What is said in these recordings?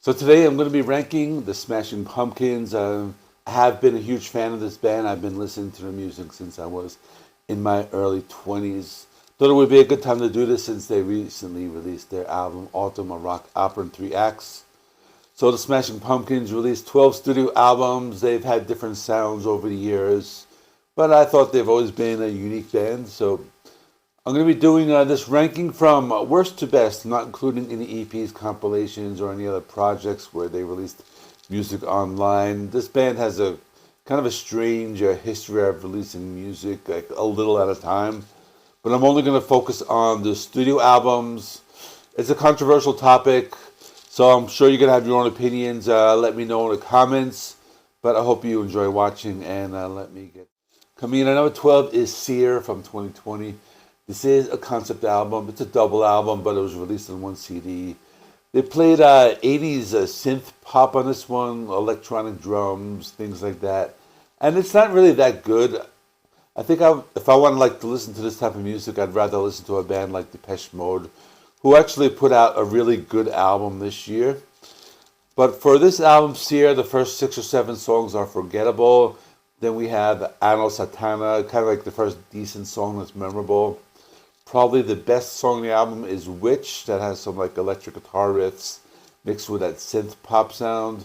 So today I'm going to be ranking the Smashing Pumpkins. I have been a huge fan of this band. I've been listening to their music since I was in my early 20s. Thought it would be a good time to do this since they recently released their album Atum, a rock opera in 3 acts. So the Smashing Pumpkins released 12 studio albums. They've had different sounds over the years, but I thought they've always been a unique band. So I'm going to be doing this ranking from worst to best, not including any EPs, compilations, or any other projects where they released music online. This band has a kind of a strange history of releasing music like a little at a time, but I'm only going to focus on the studio albums. It's a controversial topic, so I'm sure you're going to have your own opinions. Let me know in the comments, but I hope you enjoy watching, and let me get... Coming in at number 12 is Seer from 2020. This is a concept album. It's a double album, but it was released on one CD. They played 80s synth pop on this one, electronic drums, things like that. And it's not really that good. I think if I want to listen to this type of music, I'd rather listen to a band like Depeche Mode, who actually put out a really good album this year. But for this album, Seer, the first 6 or 7 songs are forgettable. Then we have Anno Satana, kind of like the first decent song that's memorable. Probably the best song on the album is Witch, that has some like electric guitar riffs mixed with that synth pop sound.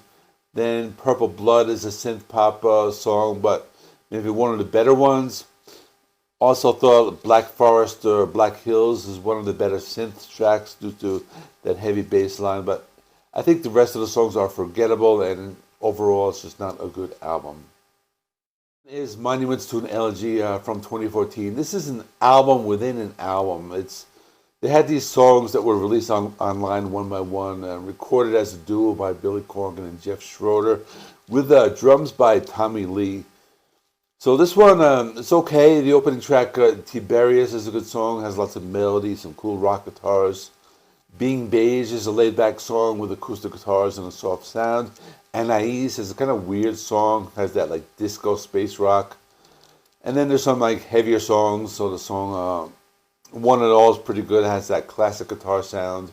Then Purple Blood is a synth pop song, but maybe one of the better ones. Also thought Black Forest or Black Hills is one of the better synth tracks due to that heavy bass line, but I think the rest of the songs are forgettable, and overall it's just not a good album. Is Monuments to an Elegy from 2014. This is an album within an album. They had these songs that were released online one by one, recorded as a duo by Billy Corgan and Jeff Schroeder, with drums by Tommy Lee. So this one, it's okay. The opening track, Tiberius, is a good song, has lots of melody, some cool rock guitars. Being Beige is a laid-back song with acoustic guitars and a soft sound. Anais is a kind of weird song, has that like disco space rock. And then there's some like heavier songs. So the song One and All is pretty good, has that classic guitar sound.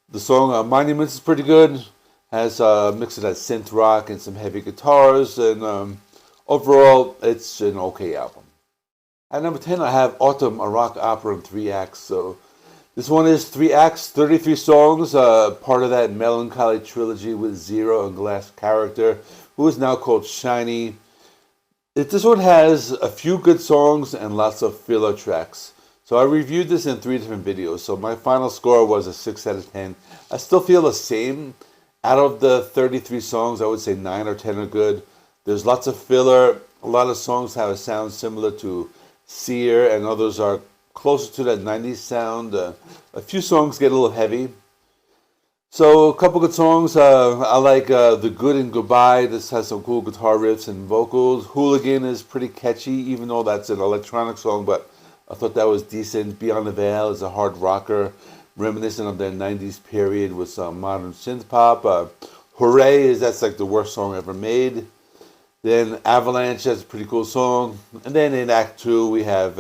The song Monuments is pretty good, has a mix of that synth rock and some heavy guitars. And overall, it's an okay album. At number 10, I have Atum, a rock opera in 3 acts. So this one is 3 acts, 33 songs, part of that melancholy trilogy with Zero and Glass Character, who is now called Shiny. This one has a few good songs and lots of filler tracks. So I reviewed this in 3 different videos. So my final score was a 6 out of 10. I still feel the same. Out of the 33 songs, I would say 9 or 10 are good. There's lots of filler. A lot of songs have a sound similar to Seer, and others are closer to that 90s sound. A few songs get a little heavy. So a couple good songs. I like The Good and Goodbye. This has some cool guitar riffs and vocals. Hooligan is pretty catchy, even though that's an electronic song, but I thought that was decent. Beyond the Veil is a hard rocker, reminiscent of their 90s period with some modern synth pop. Hooray that's like the worst song ever made. Then Avalanche, that's a pretty cool song. And then in Act 2 we have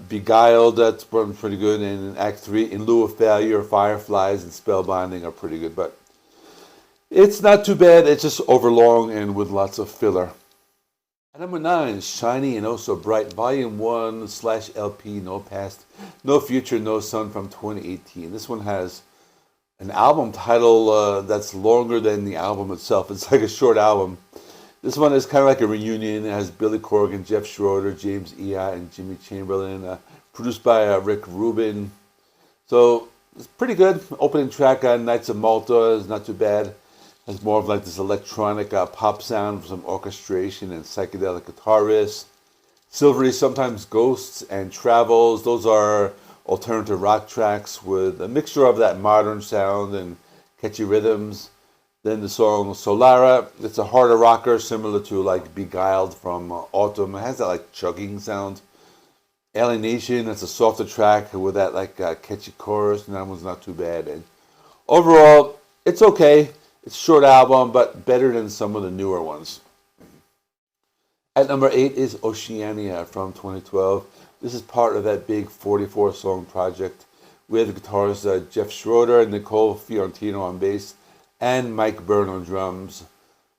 Beguiled, that's pretty good. And in Act 3, In Lieu of Failure, Fireflies and Spellbinding are pretty good. But it's not too bad. It's just overlong and with lots of filler. At number 9, Shiny and Oh So Bright, Volume 1/LP, No Past, No Future, No Sun from 2018. This one has an album title that's longer than the album itself. It's like a short album. This one is kind of like a reunion. It has Billy Corgan, Jeff Schroeder, James Iha, and Jimmy Chamberlain. Produced by Rick Rubin. So it's pretty good. Opening track on Knights of Malta is not too bad. Has more of like this electronic pop sound with some orchestration and psychedelic guitar riffs. Silvery Sometimes Ghosts and Travels. Those are alternative rock tracks with a mixture of that modern sound and catchy rhythms. Then the song Solara, it's a harder rocker similar to like Beguiled from Atum. It has that like chugging sound. Alienation, it's a softer track with that like catchy chorus, and that one's not too bad. And overall, it's okay. It's a short album, but better than some of the newer ones. At number 8 is Oceania from 2012. This is part of that big 44-song project with guitarists Jeff Schroeder and Nicole Fiorentino on bass, and Mike Byrne on drums.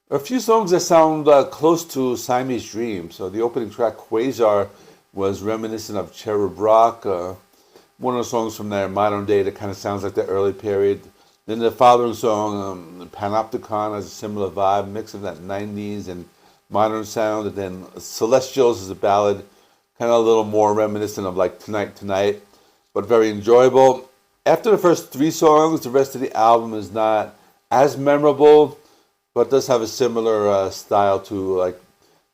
A few songs that sound close to Siamese Dream. So the opening track, Quasar, was reminiscent of Cherub Rock, one of the songs from their modern day that kind of sounds like the early period. Then the following song, Panopticon, has a similar vibe, mix of that 90s and modern sound. And then Celestials is a ballad, kind of a little more reminiscent of like Tonight Tonight, but very enjoyable. After the first three songs, the rest of the album is not as memorable, but does have a similar style to like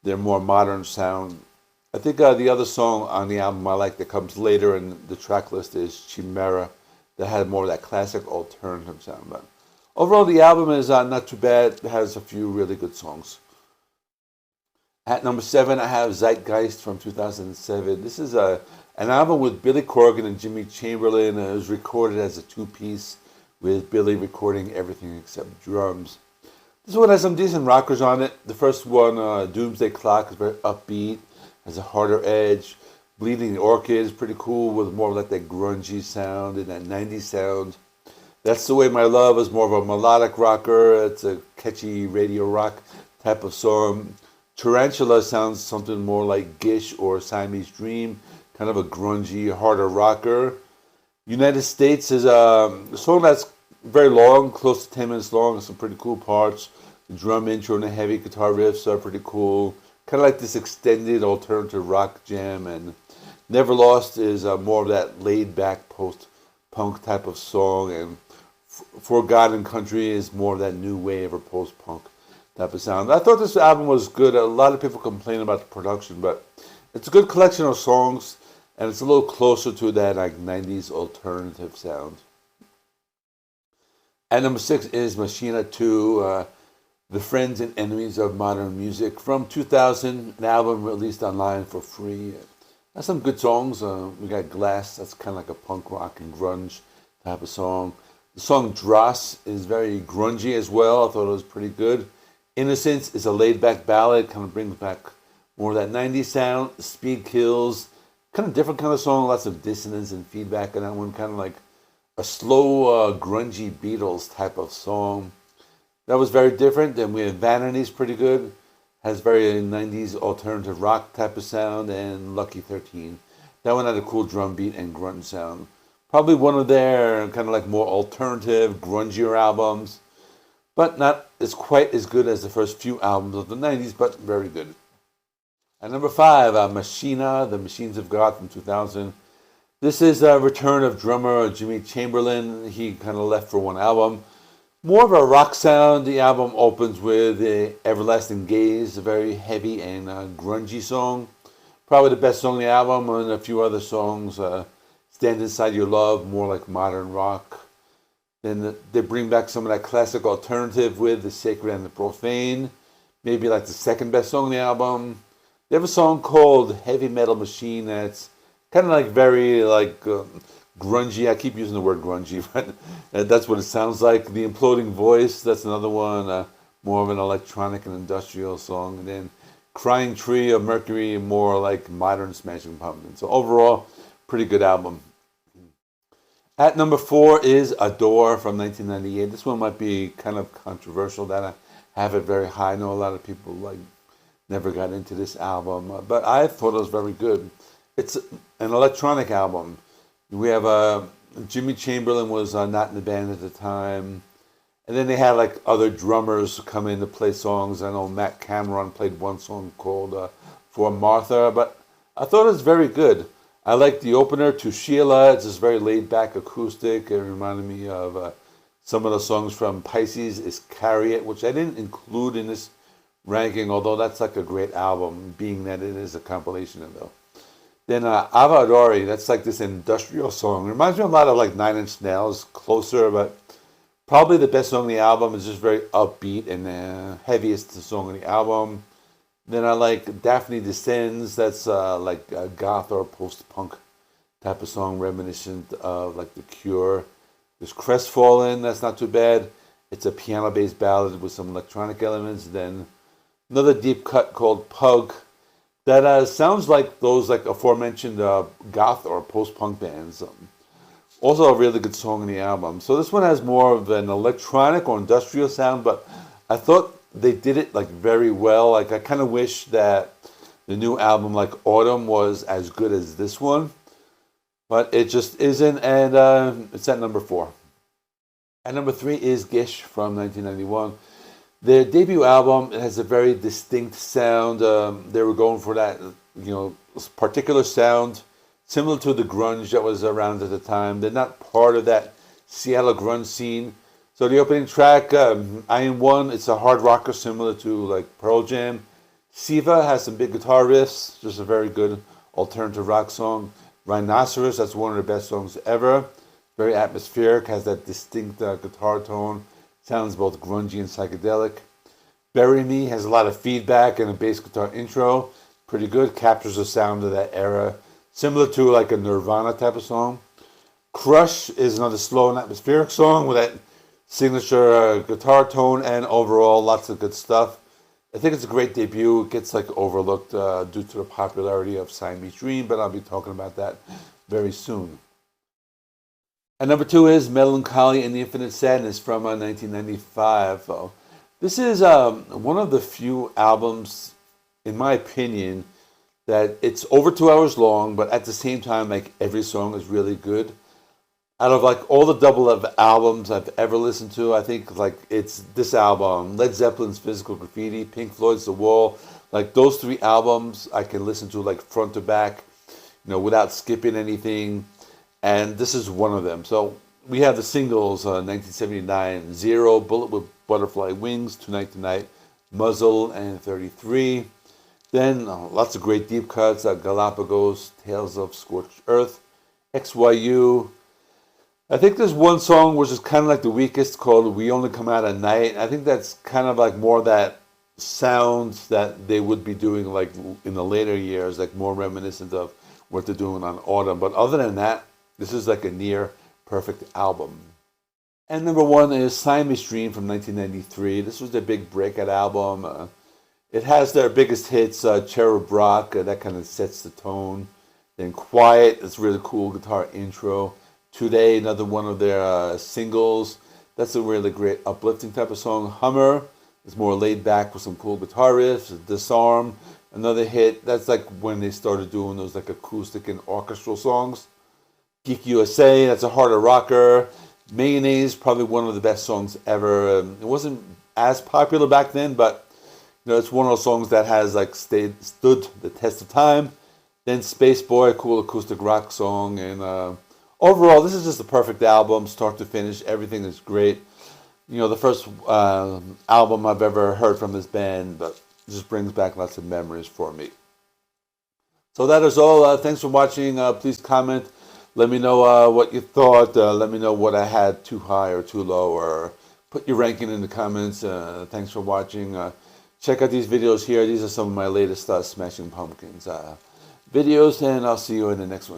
their more modern sound. I think the other song on the album I like that comes later in the track list is Chimera, that had more of that classic alternative sound. But overall, the album is not too bad. It has a few really good songs. At number 7, I have Zeitgeist from 2007. This is an album with Billy Corgan and Jimmy Chamberlin. It was recorded as a two-piece with Billy recording everything except drums. This one has some decent rockers on it. The first one, Doomsday Clock, is very upbeat, has a harder edge. Bleeding Orchid is pretty cool with more like that grungy sound and that 90s sound. That's the Way My Love is more of a melodic rocker. It's a catchy radio rock type of song. Tarantula sounds something more like Gish or Siamese Dream, kind of a grungy, harder rocker. United States is a song that's very long, close to 10 minutes long, and some pretty cool parts. The drum intro and the heavy guitar riffs are pretty cool. Kind of like this extended alternative rock jam. And Never Lost is more of that laid-back post-punk type of song. And Forgotten Country is more of that new wave or post-punk type of sound. I thought this album was good. A lot of people complain about the production, but it's a good collection of songs, and it's a little closer to that like 90s alternative sound. At number 6 is Machina 2, The Friends and Enemies of Modern Music from 2000, an album released online for free. Has some good songs. We got Glass, that's kind of like a punk rock and grunge type of song. The song Dross is very grungy as well. I thought it was pretty good. Innocence is a laid-back ballad, kind of brings back more of that 90s sound. Speed Kills, kind of different kind of song, lots of dissonance and feedback in that one, kind of like a slow, grungy Beatles type of song. That was very different. Then we have Vanity's pretty good. Has very 90s alternative rock type of sound. And Lucky 13. That one had a cool drum beat and grunt sound. Probably one of their kind of like more alternative, grungier albums. But not as quite as good as the first few albums of the 90s, but very good. At number 5, Machina, The Machines of God from 2000. This is a return of drummer Jimmy Chamberlin. He kind of left for one album. More of a rock sound. The album opens with Everlasting Gaze, a very heavy and grungy song. Probably the best song on the album, and a few other songs. Stand Inside Your Love, more like modern rock. Then they bring back some of that classic alternative with The Sacred and the Profane. Maybe like the second best song on the album. They have a song called Heavy Metal Machine that's kind of like very like grungy. I keep using the word grungy, but that's what it sounds like. The Imploding Voice, that's another one. More of an electronic and industrial song. And then Crying Tree of Mercury, more like modern Smashing Pumpkins. So overall, pretty good album. At number 4 is Adore from 1998. This one might be kind of controversial that I have it very high. I know a lot of people like never got into this album, but I thought it was very good. It's an electronic album. We have Jimmy Chamberlin was not in the band at the time, and then they had like other drummers come in to play songs. I know Matt Cameron played one song called For Martha, but I thought it was very good. I like the opener, To Sheila. It's just very laid-back acoustic. It reminded me of some of the songs from Pisces is Carry It, which I didn't include in this ranking, although that's like a great album, being that it is a compilation of though. Then Ava Adore, that's like this industrial song. It reminds me a lot of like Nine Inch Nails, closer, but probably the best song on the album. Is just very upbeat and heaviest song on the album. Then I like Daphne Descends. That's like a goth or post-punk type of song, reminiscent of like The Cure. There's Crestfallen. That's not too bad. It's a piano-based ballad with some electronic elements. Then another deep cut called Pug. That sounds like those like aforementioned goth or post-punk bands. Also a really good song in the album. So this one has more of an electronic or industrial sound, but I thought they did it like very well. Like I kind of wish that the new album, like Autumn, was as good as this one, but it just isn't, and it's at number 4. At number 3 is Gish from 1991. Their debut album has a very distinct sound. They were going for that, particular sound similar to the grunge that was around at the time. They're not part of that Seattle grunge scene. So the opening track, I Am One, it's a hard rocker similar to like Pearl Jam. Siva has some big guitar riffs, just a very good alternative rock song. Rhinoceros, that's one of the best songs ever. Very atmospheric, has that distinct guitar tone. Sounds both grungy and psychedelic. Bury Me has a lot of feedback and a bass guitar intro. Pretty good, captures the sound of that era. Similar to like a Nirvana type of song. Crush is another slow and atmospheric song with that signature guitar tone, and overall lots of good stuff. I think it's a great debut. It gets like overlooked due to the popularity of Siamese Dream, but I'll be talking about that very soon. And number 2 is Melancholy and the Infinite Sadness from 1995. This is one of the few albums, in my opinion, that it's over 2 hours long, but at the same time, like every song is really good. Out of like all the double of albums I've ever listened to, I think like it's this album, Led Zeppelin's Physical Graffiti, Pink Floyd's The Wall, like those 3 albums I can listen to like front to back, without skipping anything. And this is one of them. So we have the singles, 1979, Zero, Bullet with Butterfly Wings, Tonight Tonight, Muzzle, and 33. Then lots of great deep cuts, Galapagos, Tales of Scorched Earth, XYU. I think there's one song which is kind of like the weakest called We Only Come Out at Night. I think that's kind of like more that sounds that they would be doing like in the later years, like more reminiscent of what they're doing on Autumn. But other than that, this is like a near perfect album. And number 1 is Siamese Dream from 1993. This was their big breakout album. It has their biggest hits, Cherub Rock, that kind of sets the tone. Then Quiet, it's really cool guitar intro. Today, another one of their singles. That's a really great uplifting type of song. Hummer is more laid back with some cool guitar riffs. Disarm, another hit. That's like when they started doing those like acoustic and orchestral songs. Geek USA, that's a harder rocker. Mayonnaise, probably one of the best songs ever. It wasn't as popular back then, but it's one of those songs that has like stood the test of time. Then Space Boy, a cool acoustic rock song, and overall, this is just a perfect album, start to finish. Everything is great. The first album I've ever heard from this band, but it just brings back lots of memories for me. So that is all. Thanks for watching. Please comment. Let me know what you thought. Let me know what I had too high or too low, or put your ranking in the comments. Thanks for watching. Check out these videos here. These are some of my latest Smashing Pumpkins videos, and I'll see you in the next one.